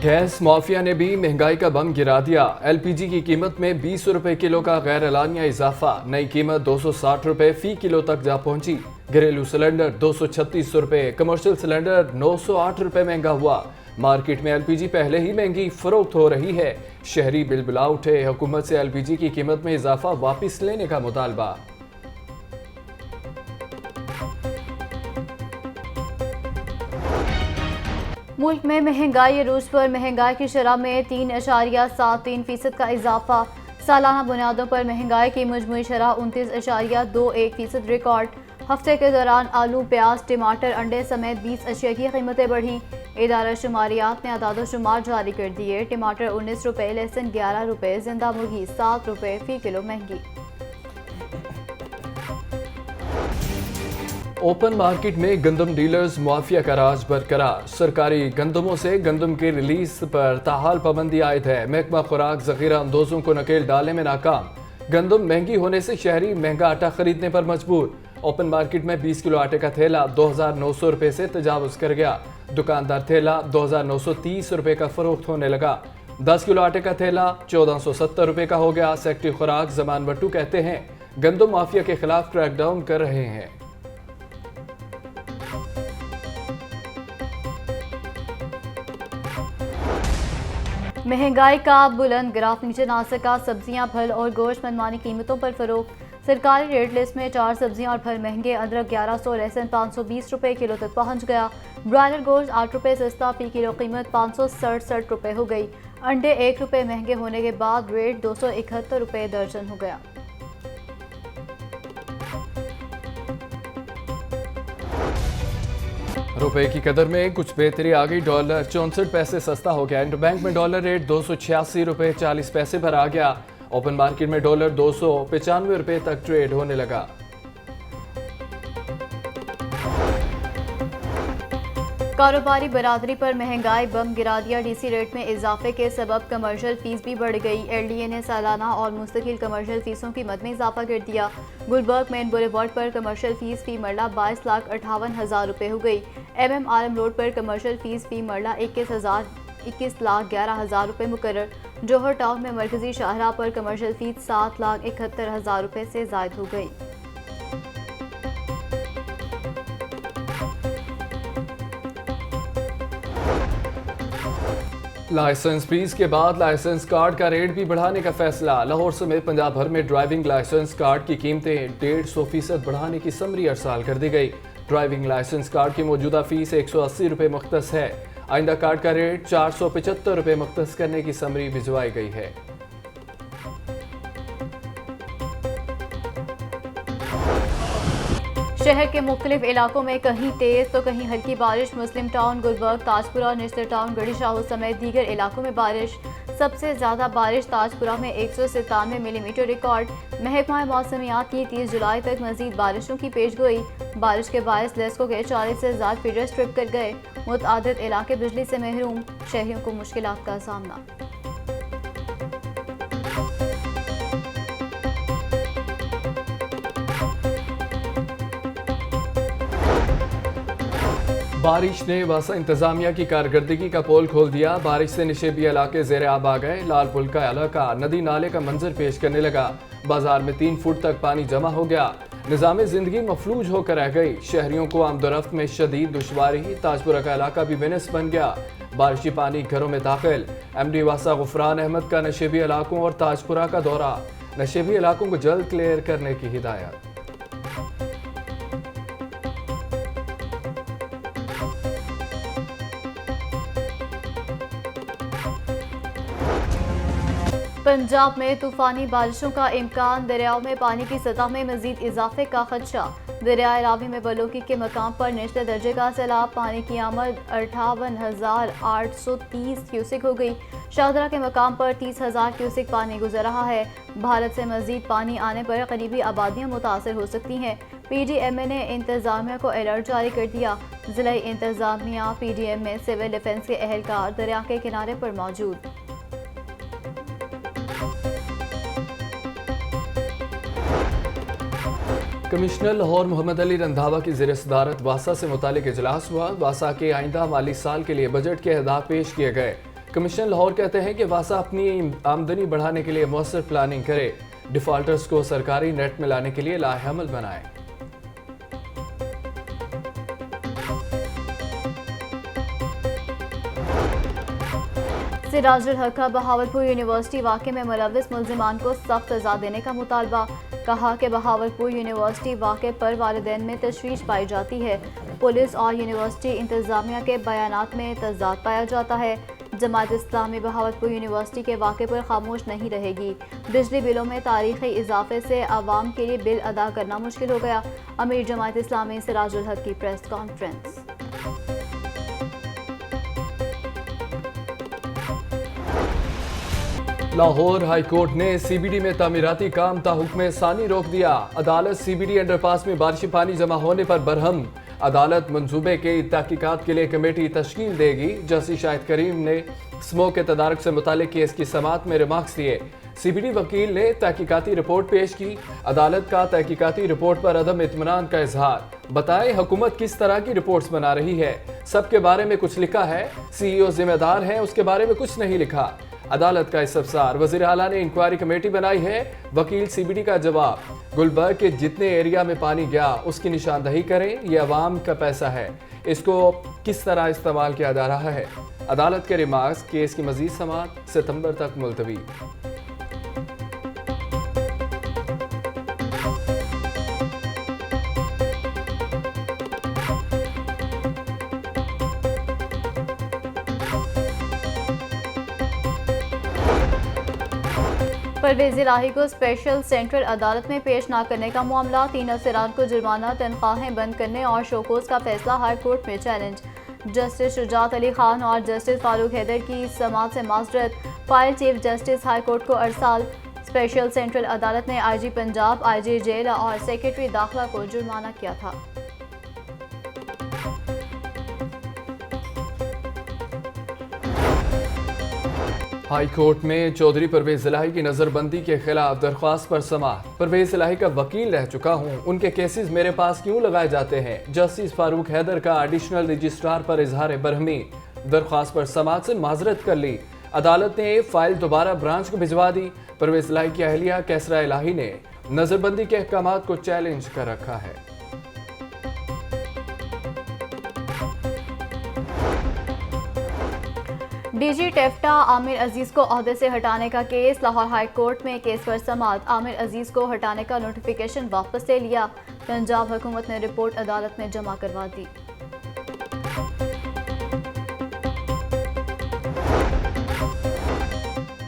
Gas mafia ने भी महंगाई का बम गिरा दिया। एलपीजी की कीमत में 20 रुपए किलो का गैर एलानिया इजाफा, नई कीमत 260 रुपए फी किलो तक जा पहुंची। घरेलू सिलेंडर 236 रुपए, कमर्शियल सिलेंडर 908 रुपए महंगा हुआ। मार्केट में एलपीजी पहले ही महंगी फरोख्त हो रही है। शहरी बिलबिला उठे, हुकूमत से एलपीजी की कीमत में इजाफा वापिस लेने का मुतालबा। मुल्क में महंगाई अरूज पर, महंगाई की शरह में 3.73% का इजाफा। सालाना बुनियादों पर महंगाई की मजमूई शरह 29.21% रिकॉर्ड। हफ्ते के दौरान आलू, प्याज, टमाटर, अंडे समेत 20 अशिया की कीमतें बढ़ी। इदारा शुमारियात ने अदाद शुमार जारी कर दिए। टमाटर 19 रुपये, लहसुन 11 रुपये, जिंदा मुर्गी 7 रुपये फी किलो महंगी। ओपन मार्केट में गंदम डीलर्स माफिया का राज बरकरार। सरकारी गंदमों से गंदम की रिलीज पर ताहाल पाबंदी आयद है। महकमा खुराक जखीरा अंदोजों को नकेल डालने में नाकाम। गंदम महंगी होने से शहरी महंगा आटा खरीदने पर मजबूर। ओपन मार्केट में 20 किलो आटे का थैला 2900 रुपए से तजावुज कर गया। दुकानदार थैला 2930 रुपए का फरोख्त होने लगा। 10 किलो आटे का थैला 1470 रुपए का हो गया। सेक्रेटरी खुराक जमान बट्टू कहते हैं गंदम माफिया के खिलाफ क्रैकडाउन कर रहे हैं। महंगाई का बुलंद ग्राफ नीचे ना सका। सब्जियां, फल और गोश्त मनमानी कीमतों पर फरोख्त। सरकारी रेट लिस्ट में 4 सब्जियां और फल महंगे। अदरक 1100, लहसुन 520 रुपए किलो तक पहुंच गया। ब्रॉयलर गोश्त 8 रुपए सस्ता, फी किलो कीमत 567 रुपए हो गई। अंडे 1 रुपए महंगे होने के बाद रेट 271 रुपए दर्जन हो गया। रुपए की कदर में कुछ बेहतरी आ गई। डॉलर 64 पैसे सस्ता हो गया। इंटरबैंक में डॉलर रेट 286 रुपए 40 पैसे पर आ गया। ओपन मार्केट में डॉलर 295 रुपए तक ट्रेड होने लगा। कारोबारी बरादरी पर महंगाई बम गिरा दिया। डीसी रेट में इजाफे के सबब कमर्शियल फीस भी बढ़ गई। एलडीए ने सालाना और मुस्तकिल कमर्शियल फीसों की मद में इजाफा कर दिया। गुलबर्ग मेन बुलेवार्ड पर कमर्शियल फीस फी मरला 22,58,000 रुपए हो गई। MM आलम रोड पर कमर्शियल फीस फी मरला 21,11,000 रुपए मुकर्रर। जौहर टाउन में मरकजी शाहराह पर कमर्शियल फीस 7,71,000 रुपए से जायद हो गई। लाइसेंस फीस के बाद लाइसेंस कार्ड का रेट भी बढ़ाने का फैसला। लाहौर समेत पंजाब भर में ड्राइविंग लाइसेंस कार्ड की कीमतें 150% बढ़ाने की समरी अरसाल कर दी गई। ड्राइविंग लाइसेंस कार्ड की मौजूदा फीस 180 रुपए मुख्तस है। आइंदा कार्ड का रेट 475 रुपए मुख्तस करने की समरी भिजवाई गई है। शहर के मुख्तलिफ इलाकों में कहीं तेज तो कहीं हल्की बारिश। मुस्लिम टाउन, गुलबर्ग, ताजपुरा, निश्तर टाउन, गढ़ी शाहू समेत दीगर इलाकों में बारिश। सबसे ज़्यादा बारिश ताजपुरा में 197 मिलीमीटर रिकॉर्ड। महकमा मौसमियात की 30 जुलाई तक मजीद बारिशों की पेशगोई। बारिश के बायस लेस्को के 40 से ज़्यादा फीडर स्ट्रिप कर गए। मुतअद्दिद इलाके बिजली से महरूम, शहरियों को मुश्किलात का सामना। बारिश ने वासा इंतजामिया की कारकर्दगी का पोल खोल दिया। बारिश से निशेबी इलाके जेर आब आ गए। लाल पुल का इलाका नदी नाले का मंजर पेश करने लगा। बाजार में 3 फुट तक पानी जमा हो गया। निज़ाम जिंदगी मफलूज होकर रह गई। शहरियों को आमदोरफ्त में शदीद दुश्वारी। ताजपुरा का इलाका भी बेनस बन गया। बारिशी पानी घरों में दाखिल। MD वासा गुफरान अहमद का नशेबी इलाकों और ताजपुरा का दौरा। नशेबी इलाकों को जल्द क्लियर करने की हिदायत। पंजाब में तूफानी बारिशों का इम्कान। दरियाओं में पानी की सतह में मजीद इजाफे का खदशा। दरियाए रावी में बलोकी के मकाम पर निचले दर्जे का सैलाब। पानी की आमद 58,830 क्यूसिक हो गई। शाहदरा के मकाम पर 30,000 क्यूसिक पानी गुजर रहा है। भारत से मजीद पानी आने पर करीबी आबादियाँ मुतासर हो सकती हैं। PDMA ने इंतजामिया को अलर्ट जारी कर दिया। जिला इंतजामिया PDM में सिविल डिफेंस के एहलकार दरिया के किनारे पर मौजूद। कमिश्नर लाहौर मोहम्मद अली रंधावा की ज़ेर सदारत वासा से मुतालिक इजलास हुआ। वासा के आइंदा माली साल के लिए बजट के अहदाफ पेश किए गए। कमीशन लाहौर कहते हैं कि वासा अपनी आमदनी बढ़ाने के लिए मौसर प्लानिंग करे, डिफॉल्टर्स को सरकारी नेट में लाने के लिए लाहेअमल बनाए। सिराजुल हक का बहावलपुर यूनिवर्सिटी वाक़े में मुलव्विस मुल्जिमान को सख्त सज़ा देने का मुतालबा। कहा कि बहावलपुर यूनिवर्सिटी वाक़े पर वालिदैन में तशवीश पाई जाती है। पुलिस और यूनिवर्सिटी इंतज़ामिया के बयानात में तज़ाद पाया जाता है। जमात इस्लामी बहावलपुर यूनिवर्सिटी के वाक़े पर खामोश नहीं रहेगी। बिजली बिलों में तारीखी इजाफे से आवाम के लिए बिल अदा करना मुश्किल हो गया। अमीर जमात इस्लामी सिराजुल हक की press conference. Lahore high court ने सीबीडी में तामीराती काम ताहुक्म सानी रोक दिया। अदालत सीबीडी अंडरपास में बारिशी पानी जमा होने पर बरहम। अदालत मंसूबे के तहकीकात के लिए कमेटी तश्कील देगी। जस्टिस शाहिद करीम ने स्मोक के तदारक से मुतालिक केस की समाअत में रिमार्क्स दिए। सीबीडी वकील ने तहकीकाती रिपोर्ट पेश की। अदालत का तहकीकाती रिपोर्ट पर अदम इत्मीनान का इजहार। बताएं हुकूमत किस तरह की रिपोर्ट्स बना रही है। सबके बारे में कुछ लिखा है, सीईओ जिम्मेदार है, उसके बारे में कुछ नहीं लिखा। अदालत का इस्तफसार। वज़ीर आला ने इंक्वायरी कमेटी बनाई है। वकील सीबीडी का जवाब। गुलबर्ग के जितने एरिया में पानी गया उसकी निशानदही करें। यह अवाम का पैसा है, इसको किस तरह इस्तेमाल किया जा रहा है। अदालत के रिमार्क्स। केस की मजीद समाअत सितंबर तक मुलतवी। परवेज़ इलाही को स्पेशल सेंट्रल अदालत में पेश न करने का मामला। 3 अफसरान को जुर्माना, तनख्वाहें बंद करने और शोकोज का फैसला हाई कोर्ट में चैलेंज। जस्टिस शुजात अली खान और जस्टिस फारूक हैदर की समाअत से माजरत। File chief justice high court को अरसाल। स्पेशल सेंट्रल अदालत ने IG पंजाब, IG जेल और सेक्रेटरी दाखिला को जुर्माना किया था। हाई कोर्ट में चौधरी परवेज इलाही की नजरबंदी के खिलाफ दरख्वास्त पर समाअत। परवेज इलाही का वकील रह चुका हूं, उनके केसेस मेरे पास क्यों लगाए जाते हैं। जस्टिस फारूक हैदर का एडिशनल रजिस्ट्रार पर इजहार बरहमी। दरख्वास्त पर समाअत से माजरत कर ली। अदालत ने फाइल दोबारा ब्रांच को भिजवा दी। परवेज इलाही की अहलिया कैसरा इलाही ने नजरबंदी के अहकाम को चैलेंज कर रखा है। डीजी टेफ्टा आमिर अजीज को ओहदे से हटाने का केस। लाहौर हाई कोर्ट में केस पर समाअत। आमिर अजीज को हटाने का नोटिफिकेशन वापस ले लिया। पंजाब हुकूमत ने रिपोर्ट अदालत में जमा करवा दी।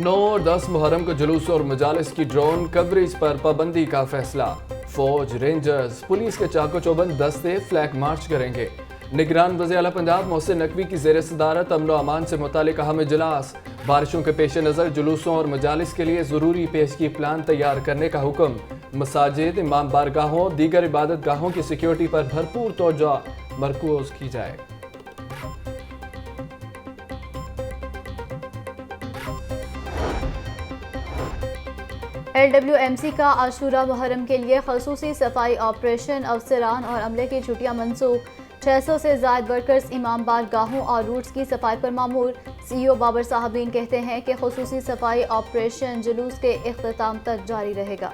नौ और 10 मुहर्रम को जुलूस और मजालिस की ड्रोन कवरेज पर पाबंदी का फैसला। फौज, रेंजर्स, पुलिस के चाको चौबंद दस्ते फ्लैग मार्च करेंगे। निगरान वज़ीर आला पंजाब मोहसिन नकवी की ज़ेर सदारत अमन व अमान से मुतालिक अहम इजलास। बारिशों के पेश नज़र जुलूसों और मजालिस के लिए ज़रूरी पेशगी प्लान तैयार करने का हुक्म। मसाजिद, इमाम बारगाहों, दीगर इबादत गाहों की सिक्योरिटी पर भरपूर तवज्जो मरकूज की जाए। LWMC का आशूरा मुहर्रम के लिए खसूसी सफाई ऑपरेशन। अफसरान और अमले की छुट्टियां मनसूख। 600 से ज़ायद वर्कर्स इमाम बारगाहों और रूट्स की सफाई पर मामूर। CEO बाबर साहबीन कहते हैं कि खसूसी सफाई ऑपरेशन जुलूस के इख्तिताम तक जारी रहेगा।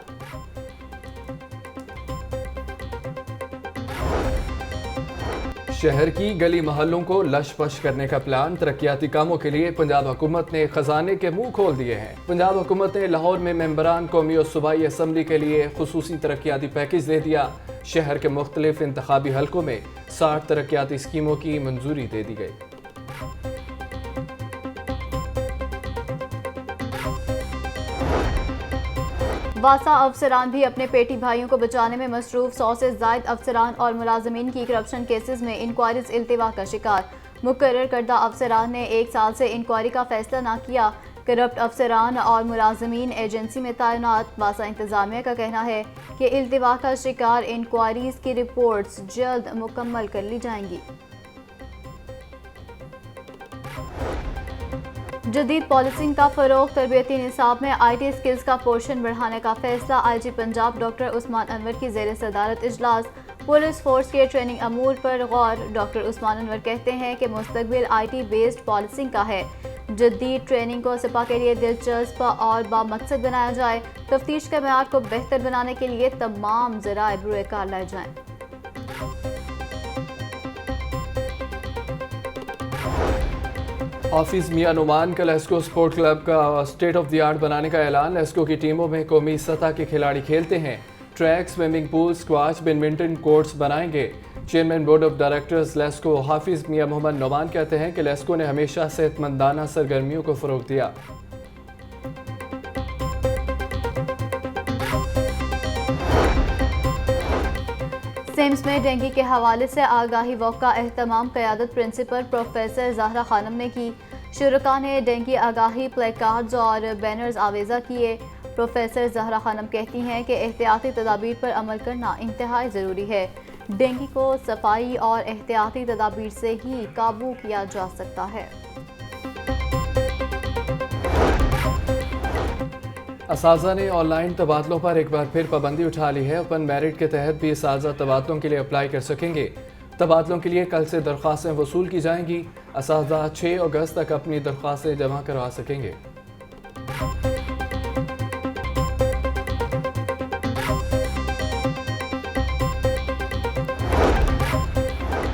शहर की गली महलों को लश-पश करने का प्लान। तरक्याती कामों के लिए पंजाब हुकूमत ने खजाने के मुंह खोल दिए हैं। पंजाब हुकूमत ने लाहौर में मेंबरान कौमी और सूबाई असम्बली के लिए खुसूसी तरक्याती पैकेज दे दिया। शहर के मुख्तलिफ इंतखाबी हलकों में 60 तरक्याती स्कीमों की मंजूरी दे दी गई। वासा अफसरान भी अपने पेटी भाइयों को बचाने में मसरूफ। 100 से ज़ायद अफसरान और मुलाजमीन की करप्शन केसेस में इंक्वायरीज इल्तिवा का शिकार। मुकर्रर करदा अफसरान ने 1 साल से इंक्वायरी का फैसला ना किया। करप्ट अफसरान और मुलाजमीन एजेंसी में तैनात। वासा इंतजामिया का कहना है कि इल्तिवा का शिकार इंक्वायरीज की रिपोर्ट्स जल्द मुकम्मल कर ली जाएंगी। जदीद पॉलिसिंग का फ़रोग़। तरबियती निसाब में IT स्किल्स का पोर्शन बढ़ाने का फैसला। IG पंजाब डॉक्टर उस्मान अनवर की ज़ेर सदारत इजलास। पुलिस फोर्स के ट्रेनिंग अमूर पर गौर। डॉक्टर उस्मान अनवर कहते हैं कि मुस्तकबिल IT बेस्ड पॉलिसिंग का है। जदीद ट्रेनिंग को सिपा के लिए दिलचस्प और बामकसद बनाया जाए। तफ्तीश के मेयार को बेहतर बनाने के लिए तमाम ज़राए बुरे कार लाए जाएं। हाफिज मियां नुमान का लेस्को स्पोर्ट क्लब का स्टेट ऑफ द आर्ट बनाने का ऐलान। लेस्को की टीमों में कौमी सतह के खिलाड़ी खेलते हैं। Track, swimming pool, squash, badminton courts बनाएंगे। Chairman board of directors LESCO Hafiz Mian Mohammad Noman कहते हैं कि लेस्को ने हमेशा सेहतमंदाना सरगर्मियों को फ़रोग़ दिया। सिम्स में डेंगू के हवाले से आगाही वॉक का एहतमाम क़यादत प्रिंसिपल प्रोफेसर ज़हरा खानम ने की। शुरका ने डेंगू आगाही प्ले कार्ड्स और बैनर्स आवेज़ा किए। प्रोफेसर ज़हरा खानम कहती हैं कि एहतियाती तदाबीर पर अमल करना इंतहाई ज़रूरी है। डेंगू को सफाई और एहतियाती तदाबीर से ही काबू किया जा सकता है। असाज़ा ने ऑनलाइन तबादलों पर एक बार फिर पाबंदी उठा ली है। ओपन मेरिट के तहत भी असाज़ा तबादलों के लिए अप्लाई कर सकेंगे। तबादलों के लिए कल से दरख्वास्तें वसूल की जाएंगी। असाज़ा 6 अगस्त तक अपनी दरख्वास्तें जमा करवा सकेंगे।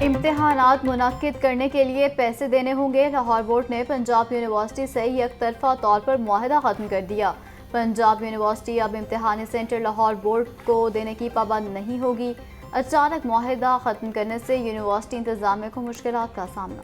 इम्तिहानात मुनक्किद करने के लिए पैसे देने होंगे। लाहौर बोर्ड ने पंजाब यूनिवर्सिटी से यकतरफा तौर पर मुआहदा ख़त्म कर दिया। पंजाब यूनिवर्सिटी अब इम्तिहानी सेंटर लाहौर बोर्ड को देने की पाबंद नहीं होगी। अचानक मुआहदा ख़त्म करने से यूनिवर्सिटी इंतज़ामिया को मुश्किलात का सामना।